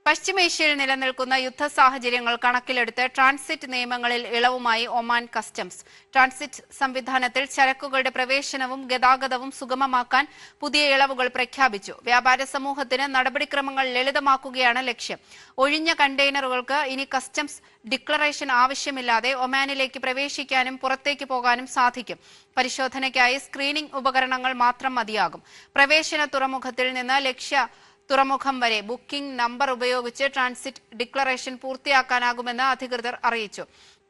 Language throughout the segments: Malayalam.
പശ്ചിമേഷ്യയിൽ നിലനിൽക്കുന്ന യുദ്ധ സാഹചര്യങ്ങൾ കണക്കിലെടുത്ത് ട്രാൻസിറ്റ് നിയമങ്ങളിൽ ഇളവുമായി ഒമാൻ കസ്റ്റംസ്. ട്രാൻസിറ്റ് സംവിധാനത്തിൽ ചരക്കുകളുടെ പ്രവേശനവും ഗതാഗതവും സുഗമമാക്കാൻ പുതിയ ഇളവുകൾ പ്രഖ്യാപിച്ചു. വ്യാപാര സമൂഹത്തിന് നടപടിക്രമങ്ങൾ ലളിതമാക്കുകയാണ് ലക്ഷ്യം. ഒഴിഞ്ഞ കണ്ടെയ്നറുകൾക്ക് ഇനി കസ്റ്റംസ് ഡിക്ലറേഷൻ ആവശ്യമില്ലാതെ ഒമാനിലേക്ക് പ്രവേശിക്കാനും പുറത്തേക്ക് പോകാനും സാധിക്കും. പരിശോധനയ്ക്കായി സ്ക്രീനിംഗ് ഉപകരണങ്ങൾ മാത്രം മതിയാകും. പ്രവേശന തുറമുഖത്തിൽ നിന്ന് ലക്ഷ്യ തുറമുഖം വരെ ബുക്കിംഗ് നമ്പർ ഉപയോഗിച്ച് ട്രാൻസിറ്റ് ഡിക്ലറേഷൻ പൂർത്തിയാക്കാനാകുമെന്ന് അധികൃതർ അറിയിച്ചു.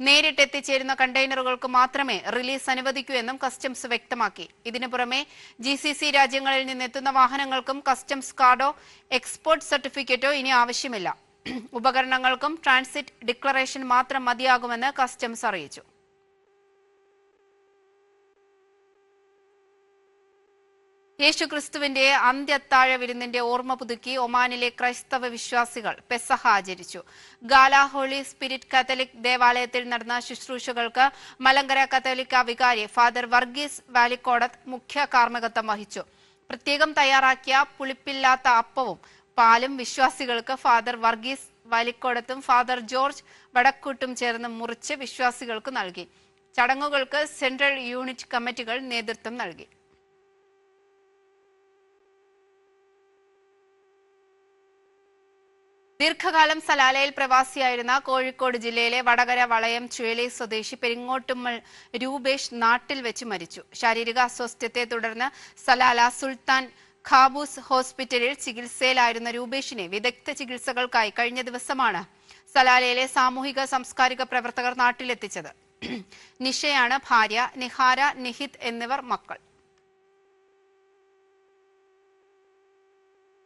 നേരിട്ട് എത്തിച്ചേരുന്ന കണ്ടെയ്നറുകൾക്ക് മാത്രമേ റിലീസ് അനുവദിക്കൂ എന്നും കസ്റ്റംസ് വ്യക്തമാക്കി. ഇതിനു പുറമെ GCC രാജ്യങ്ങളിൽ നിന്നെത്തുന്ന വാഹനങ്ങൾക്കും കസ്റ്റംസ് കാർഡോ എക്സ്പോർട്ട് സർട്ടിഫിക്കറ്റോ ഇനി ആവശ്യമില്ല. ഉപകരണങ്ങൾക്കും ട്രാൻസിറ്റ് ഡിക്ലറേഷൻ മാത്രം മതിയാകുമെന്ന് കസ്റ്റംസ് അറിയിച്ചു. യേശുക്രിസ്തുവിന്റെ അന്ത്യത്താഴ വിരുന്നിന്റെ ഓർമ്മ പുതുക്കി ഒമാനിലെ ക്രൈസ്തവ വിശ്വാസികൾ പെസഹ ആചരിച്ചു. ഗാല ഹോളി സ്പിരിറ്റ് കാത്തലിക് ദേവാലയത്തിൽ നടന്ന ശുശ്രൂഷകൾക്ക് മലങ്കര കത്തോലിക്ക വികാരി ഫാദർ വർഗീസ് വാലിക്കോടത്ത് മുഖ്യ കാർമ്മികത്വം വഹിച്ചു. പ്രത്യേകം തയ്യാറാക്കിയ പുളിപ്പില്ലാത്ത അപ്പവും പാലും വിശ്വാസികൾക്ക് ഫാദർ വർഗീസ് വാലിക്കോടത്തും ഫാദർ ജോർജ് വടക്കൂട്ടും ചേർന്ന് മുറിച്ച് വിശ്വാസികൾക്ക് നൽകി. ചടങ്ങുകൾക്ക് സെൻട്രൽ യൂണിറ്റ് കമ്മിറ്റികൾ നേതൃത്വം നൽകി. ദീർഘകാലം സലാലയിൽ പ്രവാസിയായിരുന്ന കോഴിക്കോട് ജില്ലയിലെ വടകര വളയം ചുഴലി സ്വദേശി പെരിങ്ങോട്ടുമ്മൽ രൂപേഷ് നാട്ടിൽ വെച്ച് മരിച്ചു. ശാരീരിക അസ്വസ്ഥത്തെ തുടർന്ന് സലാല സുൽത്താൻ ഖാബൂസ് ഹോസ്പിറ്റലിൽ ചികിത്സയിലായിരുന്ന രൂപേഷിനെ വിദഗ്ധ ചികിത്സകൾക്കായി കഴിഞ്ഞ ദിവസമാണ് സലാലയിലെ സാമൂഹിക സാംസ്കാരിക പ്രവർത്തകർ നാട്ടിലെത്തിച്ചത്. നിഷയാണ് ഭാര്യ. നിഹാര, നിഹിത് എന്നിവർ മക്കൾ.